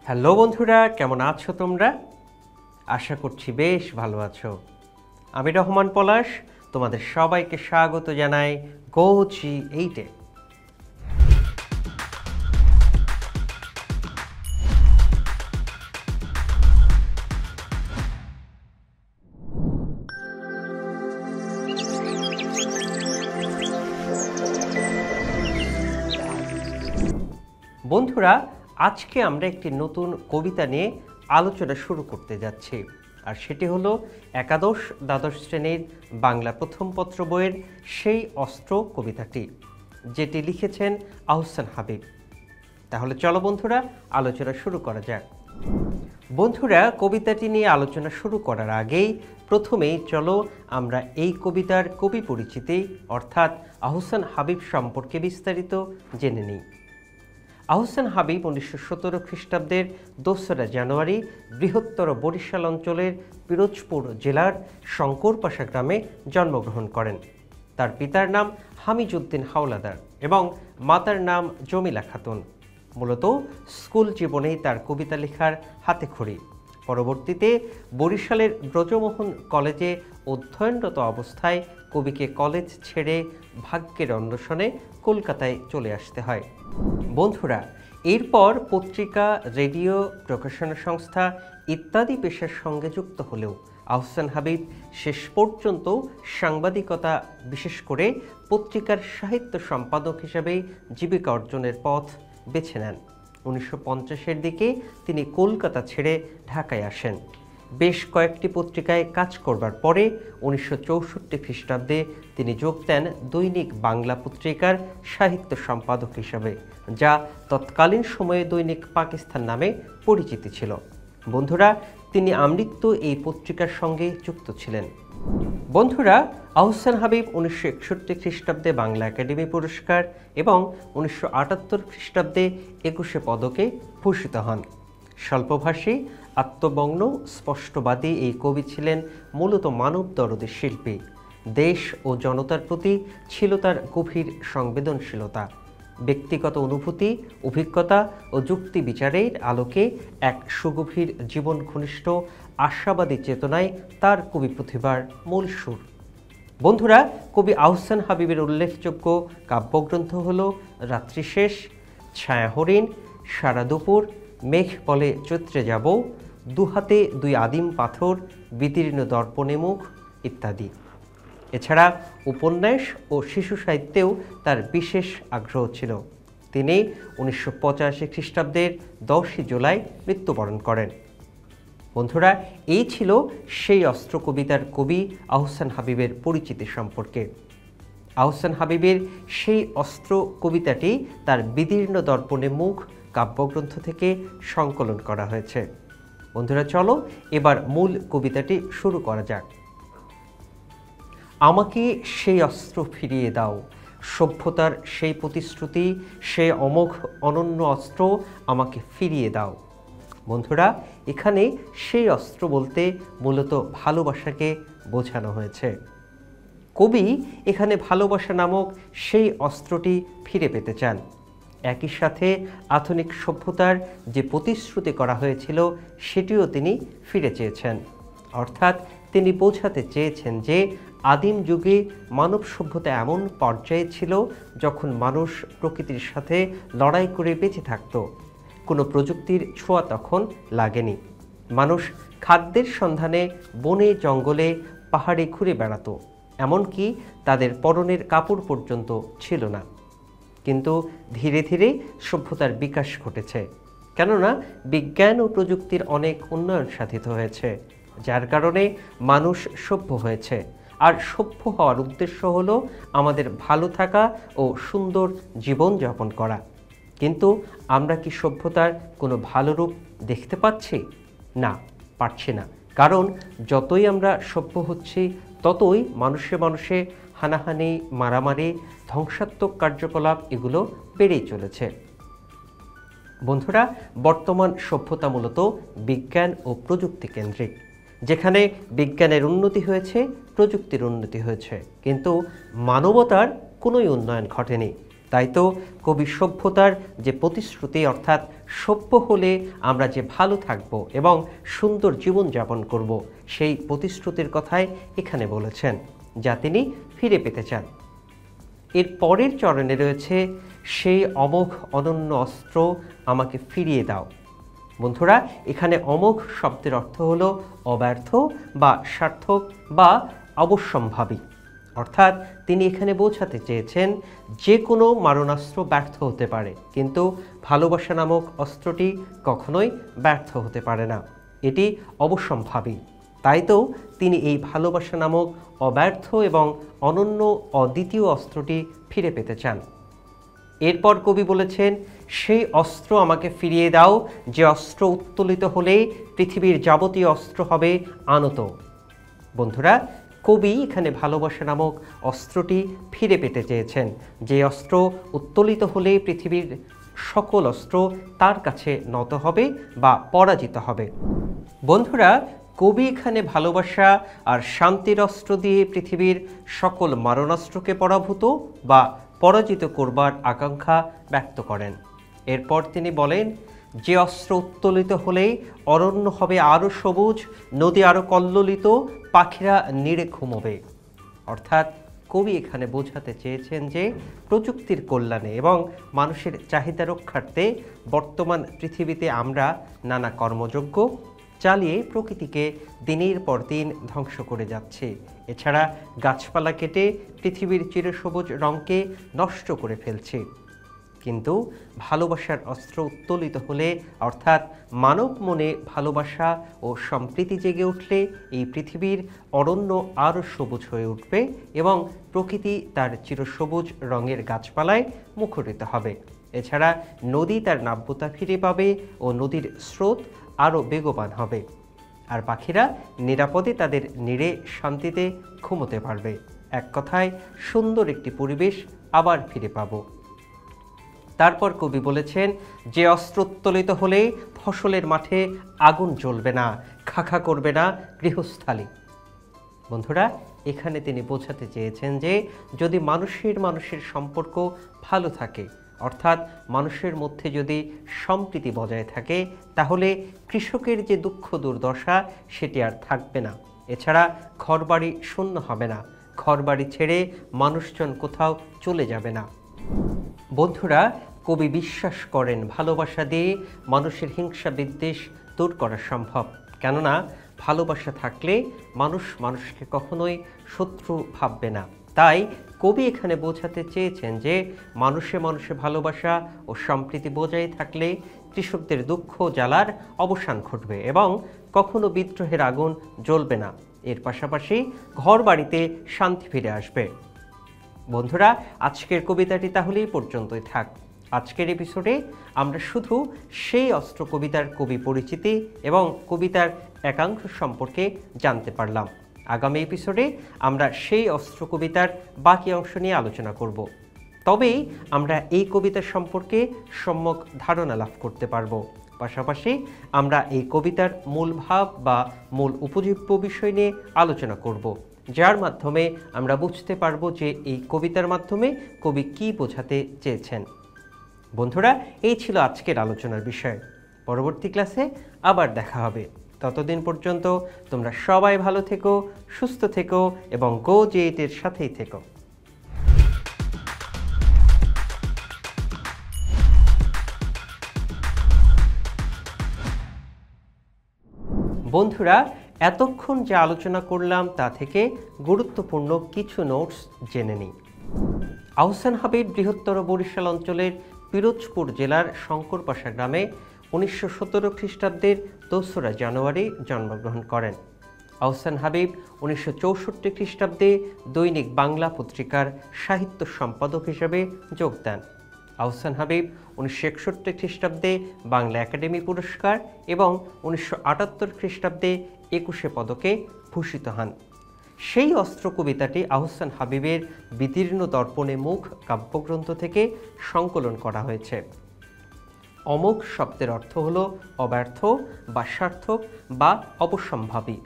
Hello বন্ধুরা, কেমন আছো তোমরা? আশা করছি বেশ ভালো আছো। আমি রহমান পলাশ, তোমাদের সবাইকে স্বাগত জানাই GoG8-এ। বন্ধুরা, আজকে আমরা একটি নতুন কবিতা নিয়ে আলোচনা শুরু করতে যাচ্ছি, আর সেটি হলো একাদশ দ্বাদশ শ্রেণীর বাংলা প্রথম পত্র বইয়ের সেই অস্ত্র কবিতাটি, যেটি লিখেছেন আহসান হাবিব। তাহলে চলো বন্ধুরা, আলোচনা শুরু করা যাক। বন্ধুরা, কবিতাটি নিয়ে আলোচনা শুরু করার আগেই প্রথমেই চলো আমরা এই কবিতার কবি পরিচিতি অর্থাৎ আহসান হাবিব সম্পর্কে বিস্তারিত জেনে নিই। আহসান হাবিব 1917 খ্রিস্টাব্দের 2রা জানুয়ারি বৃহত্তর বরিশাল অঞ্চলের পিরোজপুর জেলার শঙ্করপাশা গ্রামে জন্মগ্রহণ করেন। তার পিতার নাম হামিজউদ্দিন হাওলাদার এবং মাতার নাম জমিলা খাতুন। মূলত স্কুল জীবনেই তার কবিতা লেখার হাতেখড়ি। পরবর্তীতে বরিশালের ব্রজমোহন কলেজে অধ্যয়নরত অবস্থায় কবিকে কলেজ ছেড়ে ভাগ্যের অন্বেষণে কলকাতায় চলে আসতে হয়। বন্ধুরা, এরপর পত্রিকা, রেডিও, প্রকাশনা সংস্থা ইত্যাদি পেশার সঙ্গে যুক্ত হলেও আহসান হাবিব শেষ পর্যন্ত সাংবাদিকতা, বিশেষ করে পত্রিকার সাহিত্য সম্পাদক হিসেবে জীবিকা অর্জনের পথ বেছে নেন। 1950-এর দিকে তিনি কলকাতা ছেড়ে ঢাকায় আসেন। বেশ কয়েকটি পত্রিকায় কাজ করবার পরে 1964 খ্রিস্টাব্দে তিনি যোগ দেন দৈনিক বাংলা পত্রিকার সাহিত্য সম্পাদক হিসাবে, যা তৎকালীন সময়ে দৈনিক পাকিস্তান নামে পরিচিতি ছিল। বন্ধুরা, তিনি আমৃত্যু এই পত্রিকার সঙ্গে যুক্ত ছিলেন। বন্ধুরা, আহসান হাবিব 1961 খ্রিস্টাব্দে বাংলা একাডেমি পুরস্কার এবং 1978 খ্রিস্টাব্দে 21 পদকে ভূষিত হন। স্বল্পভাষী, আত্মবগ্ন, স্পষ্টবাদী এই কবি ছিলেন মূলত মানবদরদী শিল্পী। দেশ ও জনতার প্রতি ছিল তার গভীর সংবেদনশীলতা। ব্যক্তিগত অনুভূতি, অভিজ্ঞতা ও যুক্তি বিচারের আলোকে এক সুগভীর জীবন ঘনিষ্ঠ আশাবাদী চেতনায় তার কবি প্রতিভার মূল সুর। বন্ধুরা, কবি আহসান হাবিবের উল্লেখযোগ্য কাব্যগ্রন্থ হল রাত্রিশেষ, ছায়া হরিণ, সারা দুপুর, মেঘ বলে চৈত্রে যাব, দুহাতে দুই আদিম পাথর, বিদীর্ণ দর্পণে মুখ ইত্যাদি। এছাড়া উপন্যাস ও শিশু সাহিত্যেও তার বিশেষ আগ্রহ ছিল। তিনি 1985 খ্রিস্টাব্দের 10 জুলাই মৃত্যুবরণ করেন। বন্ধুরা, এই ছিল সেই অস্ত্র কবিতার কবি আহসান হাবিবের পরিচিতি সম্পর্কে। আহসান হাবিবের সেই অস্ত্র কবিতাটি তার বিদীর্ণ দর্পণে মুখ কাব্যগ্রন্থ থেকে সংকলন করা হয়েছে। বন্ধুরা, চলো এবার মূল কবিতাটি শুরু করা যাক। আমাকে সেই অস্ত্র ফিরিয়ে দাও, সভ্যতার সেই প্রতিশ্রুতি, সে অমোঘ অনন্য অস্ত্র আমাকে ফিরিয়ে দাও। বন্ধুরা, এখানে সেই অস্ত্র বলতে মূলত ভালোবাসাকে বোঝানো হয়েছে। কবি এখানে ভালোবাসা নামক সেই অস্ত্রটি ফিরে পেতে চান। একই সাথে আধুনিক সভ্যতার যে প্রতিশ্রুতি করা হয়েছিল সেটিও তিনি ফিরে চেয়েছেন। অর্থাৎ তিনি বোঝাতে চেয়েছেন যে আদিম যুগে মানব সভ্যতা এমন পর্যায়ে ছিল যখন মানুষ প্রকৃতির সাথে লড়াই করে বেঁচে থাকত। কোনো প্রযুক্তির ছোঁয়া তখন লাগেনি। মানুষ খাদ্যের সন্ধানে বনে জঙ্গলে পাহাড়ে ঘুরে বেড়াতো, এমনকি তাদের পরনের কাপড় পর্যন্ত ছিল না। কিন্তু ধীরে ধীরে সভ্যতার বিকাশ ঘটেছে, কেননা বিজ্ঞান ও প্রযুক্তির অনেক উন্নয়ন সাধিত হয়েছে, যার কারণে মানুষ সভ্য হয়েছে। আর সভ্য হওয়ার উদ্দেশ্য হলো আমাদের ভালো থাকা ও সুন্দর জীবন যাপন করা। কিন্তু আমরা কি সভ্যতার কোনো ভালো রূপ দেখতে পাচ্ছি? না, পারছি না। কারণ যতই আমরা সভ্য হচ্ছি ততই মানুষে মানুষে হানাহানি, মারামারি, ধ্বংসাত্মক কার্যকলাপ এগুলো বেড়েই চলেছে। বন্ধুরা, বর্তমান সভ্যতা মূলত বিজ্ঞান ও প্রযুক্তি কেন্দ্রিক, যেখানে বিজ্ঞানের উন্নতি হয়েছে, প্রযুক্তির উন্নতি হয়েছে, কিন্তু মানবতার কোনোই উন্নয়ন ঘটেনি। তাই তো কবি সভ্যতার যে প্রতিশ্রুতি, অর্থাৎ সভ্য হলে আমরা যে ভালো থাকব এবং সুন্দর জীবনযাপন করব, সেই প্রতিশ্রুতির কথাই এখানে বলেছেন, যা তিনি ফিরে পেতে চান। এর পরের চরণে রয়েছে সেই অমোঘ অনন্য অস্ত্র আমাকে ফিরিয়ে দাও। বন্ধুরা, এখানে অমোঘ শব্দের অর্থ হলো অব্যর্থ বা সার্থক বা অবশ্যম্ভাবী। অর্থাৎ তিনি এখানে বোঝাতে চেয়েছেন যে কোনো মারণাস্ত্র ব্যর্থ হতে পারে, কিন্তু ভালোবাসা নামক অস্ত্রটি কখনোই ব্যর্থ হতে পারে না, এটি অবশ্যম্ভাবী। তাই তো তিনি এই ভালোবাসা নামক অব্যর্থ এবং অনন্য অদ্বিতীয় অস্ত্রটি ফিরে পেতে চান। এরপর কবি বলেছেন, সেই অস্ত্র আমাকে ফিরিয়ে দাও, যে অস্ত্র উত্তোলিত হলে পৃথিবীর যাবতীয় অস্ত্র হবে আনত। বন্ধুরা, কবি এখানে ভালোবাসা নামক অস্ত্রটি ফিরে পেতে চেয়েছেন, যে অস্ত্র উত্তোলিত হলে পৃথিবীর সকল অস্ত্র তার কাছে নত হবে বা পরাজিত হবে। বন্ধুরা, কবি এখানে ভালোবাসা আর শান্তির অস্ত্র দিয়ে পৃথিবীর সকল মারণাস্ত্রকে পরাভূত বা পরাজিত করবার আকাঙ্ক্ষা ব্যক্ত করেন। এরপর তিনি বলেন, যে অস্ত্র উত্তোলিত হলে অরণ্য হবে আরও সবুজ, নদী আরও কল্লোলিত, পাখিরা নিড়ে ঘুমোবে। অর্থাৎ কবি এখানে বোঝাতে চেয়েছেন যে প্রযুক্তির কল্যাণে এবং মানুষের চাহিদা রক্ষার্থে বর্তমান পৃথিবীতে আমরা নানা কর্মযজ্ঞ চালিয়ে প্রকৃতিকে দিনের পর দিন ধ্বংস করে যাচ্ছি। এছাড়া গাছপালা কেটে পৃথিবীর চিরসবুজ রঙকে নষ্ট করে ফেলছি। কিন্তু ভালোবাসার অস্ত্র উত্তোলিত হলে, অর্থাৎ মানব মনে ভালোবাসা ও সম্প্রীতি জেগে উঠলে এই পৃথিবীর অরণ্য আরও সবুজ হয়ে উঠবে এবং প্রকৃতি তার চিরসবুজ রঙের গাছপালায় মুখরিত হবে। এছাড়া নদী তার নাব্যতা ফিরে পাবে ও নদীর স্রোত আরও বেগবান হবে, আর পাখিরা নিরাপদে তাদের নিড়ে শান্তিতে ঘুমোতে পারবে। এক কথায় সুন্দর একটি পরিবেশ আবার ফিরে পাব। তারপর কবি বলেছেন, যে অস্ত্র উত্তোলিত হলে ফসলের মাঠে আগুন জ্বলবে না, খাখা করবে না গৃহস্থালী। বন্ধুরা, এখানে তিনি বোঝাতে চেয়েছেন যে যদি মানুষের সম্পর্ক ভালো থাকে, অর্থাৎ মানুষের মধ্যে যদি সম্প্রীতি বজায় থাকে, তাহলে কৃষকের যে দুঃখ দুর্দশা সেটি আর থাকবে না। এছাড়া ঘরবাড়ি শূন্য হবে না, ঘরবাড়ি ছেড়ে মানুষজন কোথাও চলে যাবে না। বন্ধুরা, কবি বিশ্বাস করেন ভালোবাসা দিয়ে মানুষের হিংসা বিদ্বেষ দূর করা সম্ভব। কেননা ভালোবাসা থাকলে মানুষ মানুষকে কখনোই শত্রু ভাববে না। তাই কবি এখানে বোঝাতে চেয়েছেন যে মানুষে মানুষে ভালোবাসা ও সম্প্রীতি বজায় থাকলে কৃষকদের দুঃখ জ্বালার অবসান ঘটবে এবং কখনো বিদ্রোহের আগুন জ্বলবে না। এর পাশাপাশি ঘর বাড়িতে শান্তি ফিরে আসবে। বন্ধুরা, আজকের কবিতাটি তাহলে এই পর্যন্তই থাক। আজকের এপিসোডে আমরা শুধু সেই অস্ত্র কবিতার কবি পরিচিতি এবং কবিতার একাংশ সম্পর্কে জানতে পারলাম। আগামী এপিসোডে আমরা সেই অস্ত্র কবিতার বাকি অংশ নিয়ে আলোচনা করব। তবেই আমরা এই কবিতা সম্পর্কে সম্যক ধারণা লাভ করতে পারব। পাশাপাশি আমরা এই কবিতার মূল ভাব বা মূল উপজীব্য বিষয় নিয়ে আলোচনা করব, যার মাধ্যমে আমরা বুঝতে পারব যে এই কবিতার মাধ্যমে কবি কী বোঝাতে চেয়েছেন। বন্ধুরা, এই ছিল আজকের আলোচনার বিষয়। পরবর্তী ক্লাসে আবার দেখা হবে। ততদিন পর্যন্ত তোমরা সবাই ভালো থেকো, সুস্থ থেকো এবং গো জে8 এর সাথেই থেকো। বন্ধুরা, এতক্ষণ যে আলোচনা করলাম তা থেকে গুরুত্বপূর্ণ কিছু নোটস জেনে নিই। আহসান হাবীব বৃহত্তর বরিশাল অঞ্চলের পিরোজপুর জেলার শঙ্করপাশা গ্রামে 1917 খ্রিস্টাব্দের 2রা জানুয়ারি জন্মগ্রহণ করেন। আহসান হাবীব 1964 খ্রিস্টাব্দে দৈনিক বাংলা পত্রিকার সাহিত্য সম্পাদক হিসেবে যোগ দেন। আহসান হাবীব 1961 খ্রিস্টাব্দে বাংলা একাডেমি পুরস্কার এবং 1978 খ্রিস্টাব্দে 21 পদকে ভূষিত হন। সেই অস্ত্র কবিতাটি আহসান হাবীবের বিদীর্ণ দর্পণে মুখ কাব্যগ্রন্থ থেকে সংকলন করা হয়েছে। অমোঘ শব্দের অর্থ হলো অব্যর্থ বা সার্থক বা অবশ্যম্ভাবী।